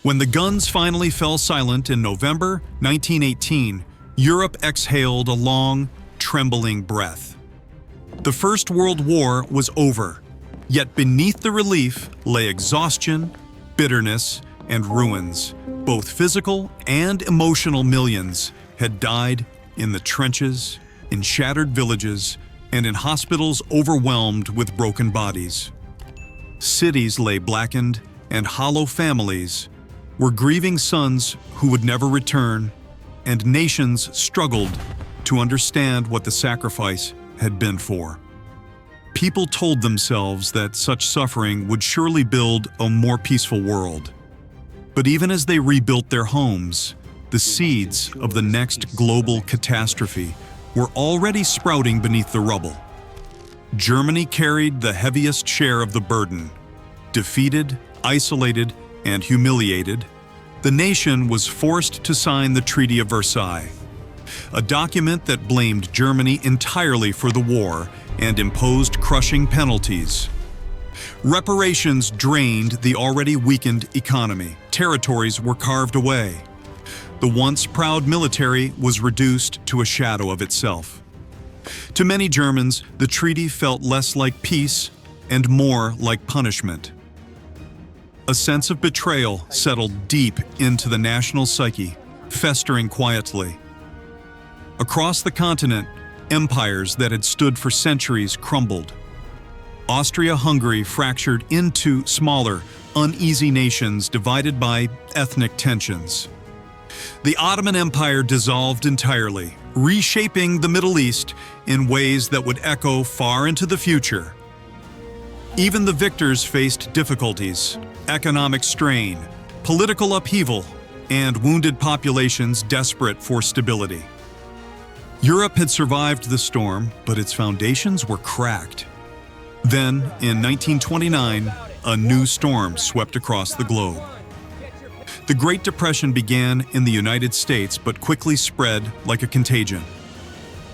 When the guns finally fell silent in November 1918, Europe exhaled a long, trembling breath. The First World War was over, yet beneath the relief lay exhaustion, bitterness, and ruins. Both physical and emotional millions had died in the trenches, in shattered villages, and in hospitals overwhelmed with broken bodies. Cities lay blackened, and hollow families were grieving sons who would never return, and nations struggled to understand what the sacrifice had been for. People told themselves that such suffering would surely build a more peaceful world. But even as they rebuilt their homes, the seeds of the next global catastrophe were already sprouting beneath the rubble. Germany carried the heaviest share of the burden. Defeated, isolated, and humiliated, the nation was forced to sign the Treaty of Versailles, a document that blamed Germany entirely for the war and imposed crushing penalties. Reparations drained the already weakened economy. Territories were carved away. The once proud military was reduced to a shadow of itself. To many Germans, the treaty felt less like peace and more like punishment. A sense of betrayal settled deep into the national psyche, festering quietly. Across the continent, empires that had stood for centuries crumbled. Austria-Hungary fractured into smaller, uneasy nations divided by ethnic tensions. The Ottoman Empire dissolved entirely, reshaping the Middle East in ways that would echo far into the future. Even the victors faced difficulties, economic strain, political upheaval, and wounded populations desperate for stability. Europe had survived the storm, but its foundations were cracked. Then, in 1929, a new storm swept across the globe. The Great Depression began in the United States but quickly spread like a contagion.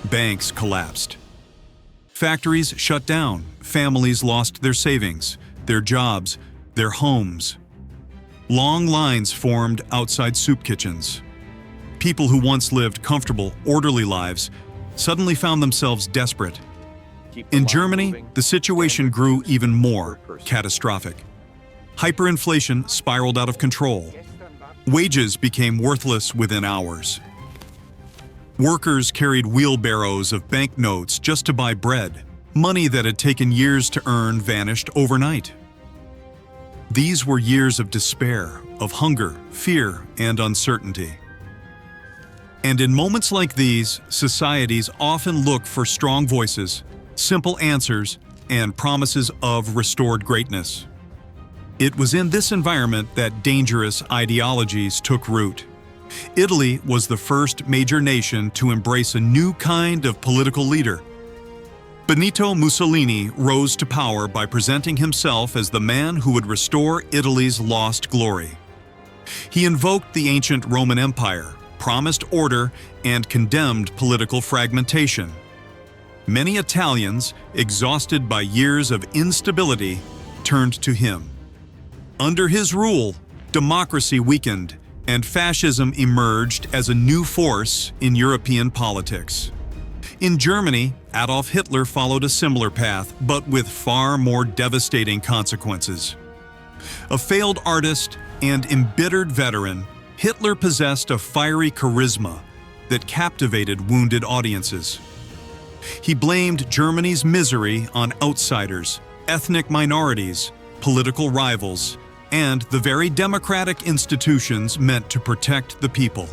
Banks collapsed. Factories shut down. Families lost their savings, their jobs, their homes. Long lines formed outside soup kitchens. People who once lived comfortable, orderly lives suddenly found themselves desperate. In Germany, the situation grew even more catastrophic. Hyperinflation spiraled out of control. Wages became worthless within hours. Workers carried wheelbarrows of banknotes just to buy bread. Money that had taken years to earn vanished overnight. These were years of despair, of hunger, fear, and uncertainty. And in moments like these, societies often look for strong voices, simple answers, and promises of restored greatness. It was in this environment that dangerous ideologies took root. Italy was the first major nation to embrace a new kind of political leader. Benito Mussolini rose to power by presenting himself as the man who would restore Italy's lost glory. He invoked the ancient Roman Empire, promised order, and condemned political fragmentation. Many Italians, exhausted by years of instability, turned to him. Under his rule, democracy weakened, and fascism emerged as a new force in European politics. In Germany, Adolf Hitler followed a similar path, but with far more devastating consequences. A failed artist and embittered veteran, Hitler possessed a fiery charisma that captivated wounded audiences. He blamed Germany's misery on outsiders, ethnic minorities, political rivals, and the very democratic institutions meant to protect the people.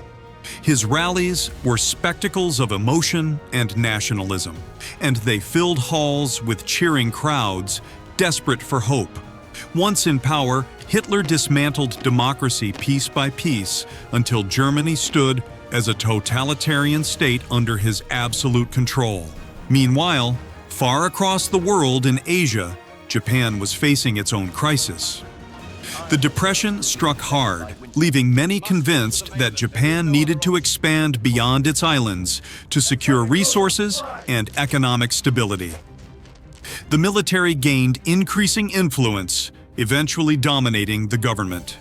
His rallies were spectacles of emotion and nationalism, and they filled halls with cheering crowds, desperate for hope. Once in power, Hitler dismantled democracy piece by piece until Germany stood as a totalitarian state under his absolute control. Meanwhile, far across the world in Asia, Japan was facing its own crisis. The Depression struck hard, leaving many convinced that Japan needed to expand beyond its islands to secure resources and economic stability. The military gained increasing influence, eventually dominating the government.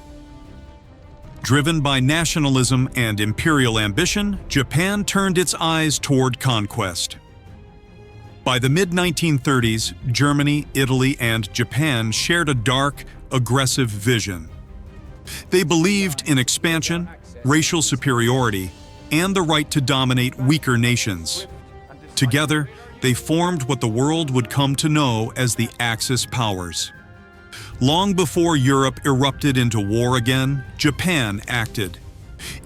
Driven by nationalism and imperial ambition, Japan turned its eyes toward conquest. By the mid-1930s, Germany, Italy, and Japan shared a dark, aggressive vision. They believed in expansion, racial superiority, and the right to dominate weaker nations. Together, they formed what the world would come to know as the Axis powers. Long before Europe erupted into war again, Japan acted.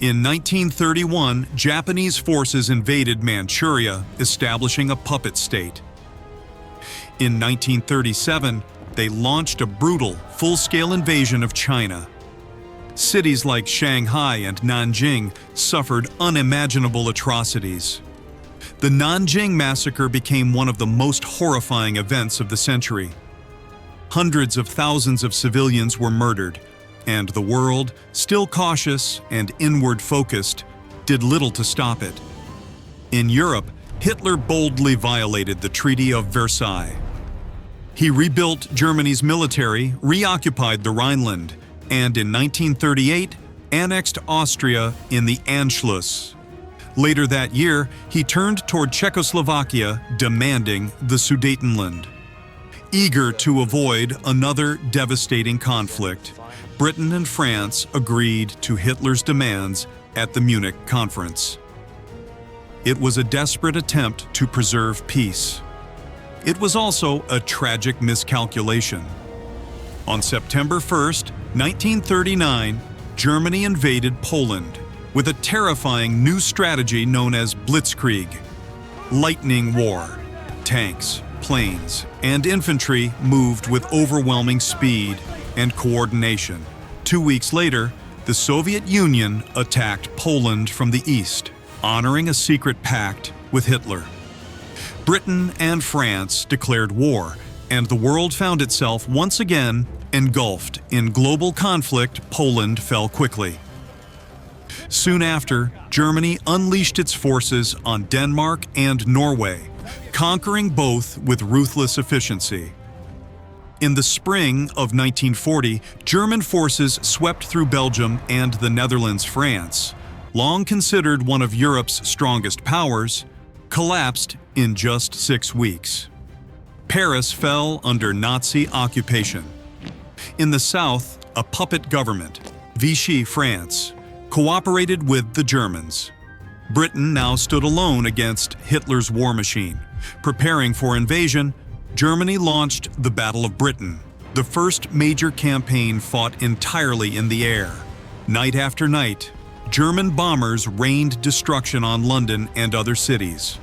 In 1931, Japanese forces invaded Manchuria, establishing a puppet state. In 1937, they launched a brutal, full-scale invasion of China. Cities like Shanghai and Nanjing suffered unimaginable atrocities. The Nanjing massacre became one of the most horrifying events of the century. Hundreds of thousands of civilians were murdered, and the world, still cautious and inward-focused, did little to stop it. In Europe, Hitler boldly violated the Treaty of Versailles. He rebuilt Germany's military, reoccupied the Rhineland, and in 1938, annexed Austria in the Anschluss. Later that year, he turned toward Czechoslovakia, demanding the Sudetenland. Eager to avoid another devastating conflict, Britain and France agreed to Hitler's demands at the Munich Conference. It was a desperate attempt to preserve peace. It was also a tragic miscalculation. On September 1st, 1939, Germany invaded Poland with a terrifying new strategy known as Blitzkrieg. Lightning war. Tanks, planes, and infantry moved with overwhelming speed and coordination. 2 weeks later, the Soviet Union attacked Poland from the east, honoring a secret pact with Hitler. Britain and France declared war, and the world found itself once again engulfed in global conflict. Poland fell quickly. Soon after, Germany unleashed its forces on Denmark and Norway, conquering both with ruthless efficiency. In the spring of 1940, German forces swept through Belgium and the Netherlands. France, long considered one of Europe's strongest powers, collapsed in just 6 weeks. Paris fell under Nazi occupation. In the south, a puppet government, Vichy France, cooperated with the Germans. Britain now stood alone against Hitler's war machine. Preparing for invasion, Germany launched the Battle of Britain, the first major campaign fought entirely in the air. Night after night, German bombers rained destruction on London and other cities.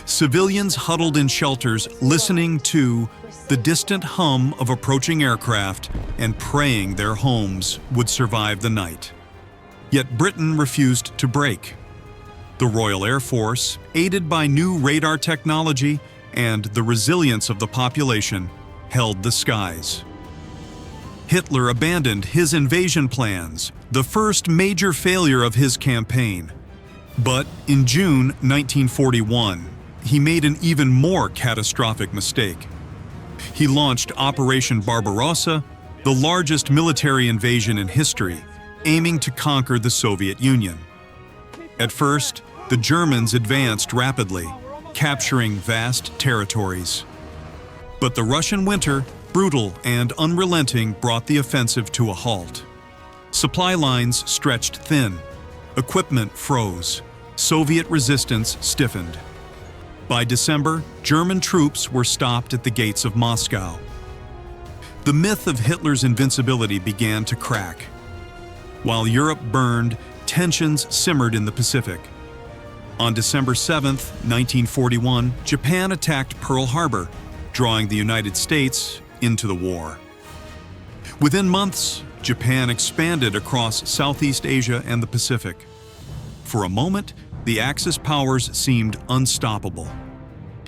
Civilians huddled in shelters, listening to the distant hum of approaching aircraft and praying their homes would survive the night. Yet Britain refused to break. The Royal Air Force, aided by new radar technology and the resilience of the population, held the skies. Hitler abandoned his invasion plans, the first major failure of his campaign. But in June 1941, he made an even more catastrophic mistake. He launched Operation Barbarossa, the largest military invasion in history, aiming to conquer the Soviet Union. At first, the Germans advanced rapidly, capturing vast territories. But the Russian winter, brutal and unrelenting, brought the offensive to a halt. Supply lines stretched thin, equipment froze, Soviet resistance stiffened. By December, German troops were stopped at the gates of Moscow. The myth of Hitler's invincibility began to crack. While Europe burned, tensions simmered in the Pacific. On December 7, 1941, Japan attacked Pearl Harbor, drawing the United States into the war. Within months, Japan expanded across Southeast Asia and the Pacific. For a moment, the Axis powers seemed unstoppable.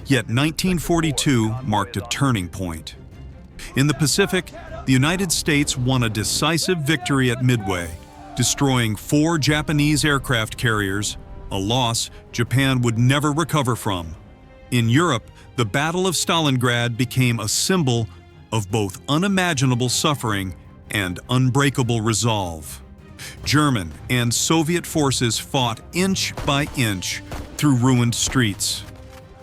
Yet 1942 marked a turning point. In the Pacific, the United States won a decisive victory at Midway, destroying 4 Japanese aircraft carriers, a loss Japan would never recover from. In Europe, the Battle of Stalingrad became a symbol of both unimaginable suffering and unbreakable resolve. German and Soviet forces fought inch by inch through ruined streets.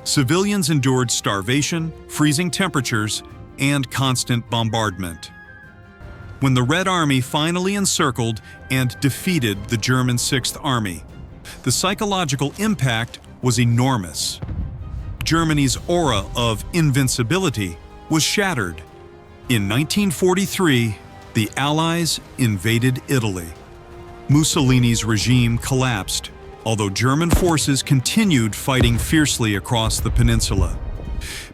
Civilians endured starvation, freezing temperatures, and constant bombardment. When the Red Army finally encircled and defeated the German Sixth Army, the psychological impact was enormous. Germany's aura of invincibility was shattered. In 1943, the Allies invaded Italy. Mussolini's regime collapsed, although German forces continued fighting fiercely across the peninsula.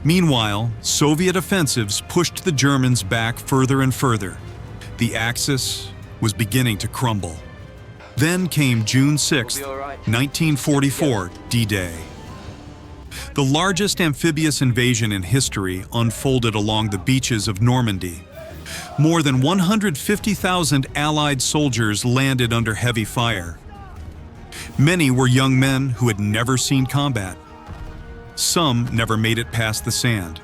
Meanwhile, Soviet offensives pushed the Germans back further and further. The Axis was beginning to crumble. Then came June 6, 1944, D-Day. The largest amphibious invasion in history unfolded along the beaches of Normandy. More than 150,000 Allied soldiers landed under heavy fire. Many were young men who had never seen combat. Some never made it past the sand.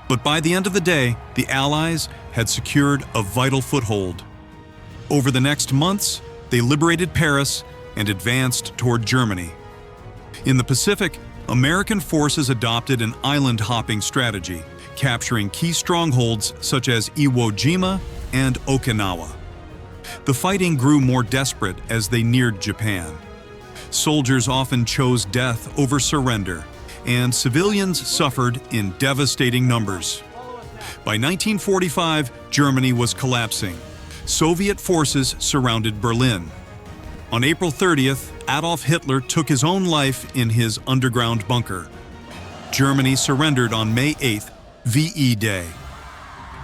But by the end of the day, the Allies had secured a vital foothold. Over the next months, they liberated Paris and advanced toward Germany. In the Pacific, American forces adopted an island-hopping strategy, capturing key strongholds such as Iwo Jima and Okinawa. The fighting grew more desperate as they neared Japan. Soldiers often chose death over surrender, and civilians suffered in devastating numbers. By 1945, Germany was collapsing. Soviet forces surrounded Berlin. On April 30th, Adolf Hitler took his own life in his underground bunker. Germany surrendered on May 8th, VE Day.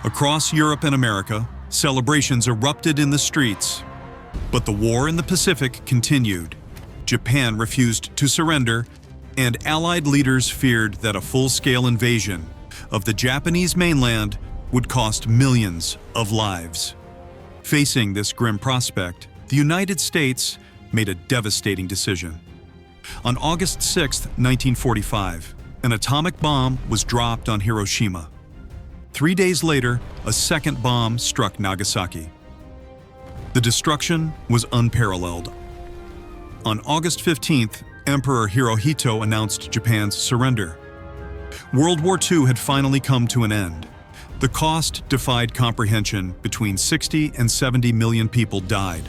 Across Europe and America, celebrations erupted in the streets. But the war in the Pacific continued. Japan refused to surrender, and Allied leaders feared that a full-scale invasion of the Japanese mainland would cost millions of lives. Facing this grim prospect, the United States made a devastating decision. On August 6, 1945, an atomic bomb was dropped on Hiroshima. 3 days later, a second bomb struck Nagasaki. The destruction was unparalleled. On August 15th, Emperor Hirohito announced Japan's surrender. World War II had finally come to an end. The cost defied comprehension. Between 60 and 70 million people died.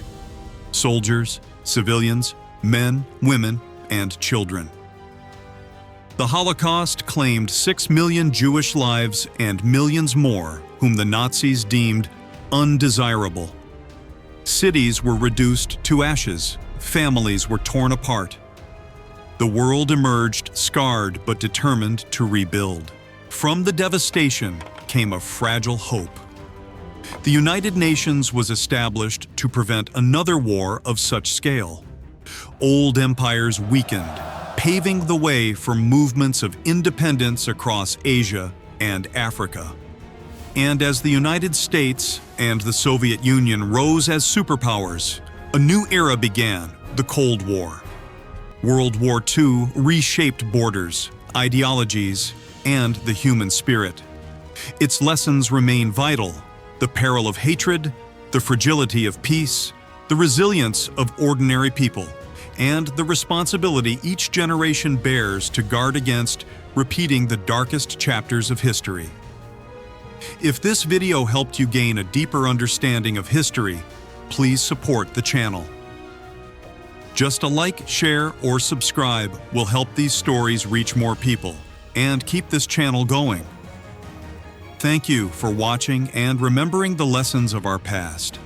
Soldiers, civilians, men, women, and children. The Holocaust claimed 6 million Jewish lives and millions more whom the Nazis deemed undesirable. Cities were reduced to ashes. Families were torn apart. The world emerged scarred but determined to rebuild. From the devastation came a fragile hope. The United Nations was established to prevent another war of such scale. Old empires weakened, paving the way for movements of independence across Asia and Africa. And as the United States and the Soviet Union rose as superpowers, a new era began, the Cold War. World War II reshaped borders, ideologies, and the human spirit. Its lessons remain vital: the peril of hatred, the fragility of peace, the resilience of ordinary people, and the responsibility each generation bears to guard against repeating the darkest chapters of history. If this video helped you gain a deeper understanding of history, please support the channel. Just a like, share, or subscribe will help these stories reach more people and keep this channel going. Thank you for watching and remembering the lessons of our past.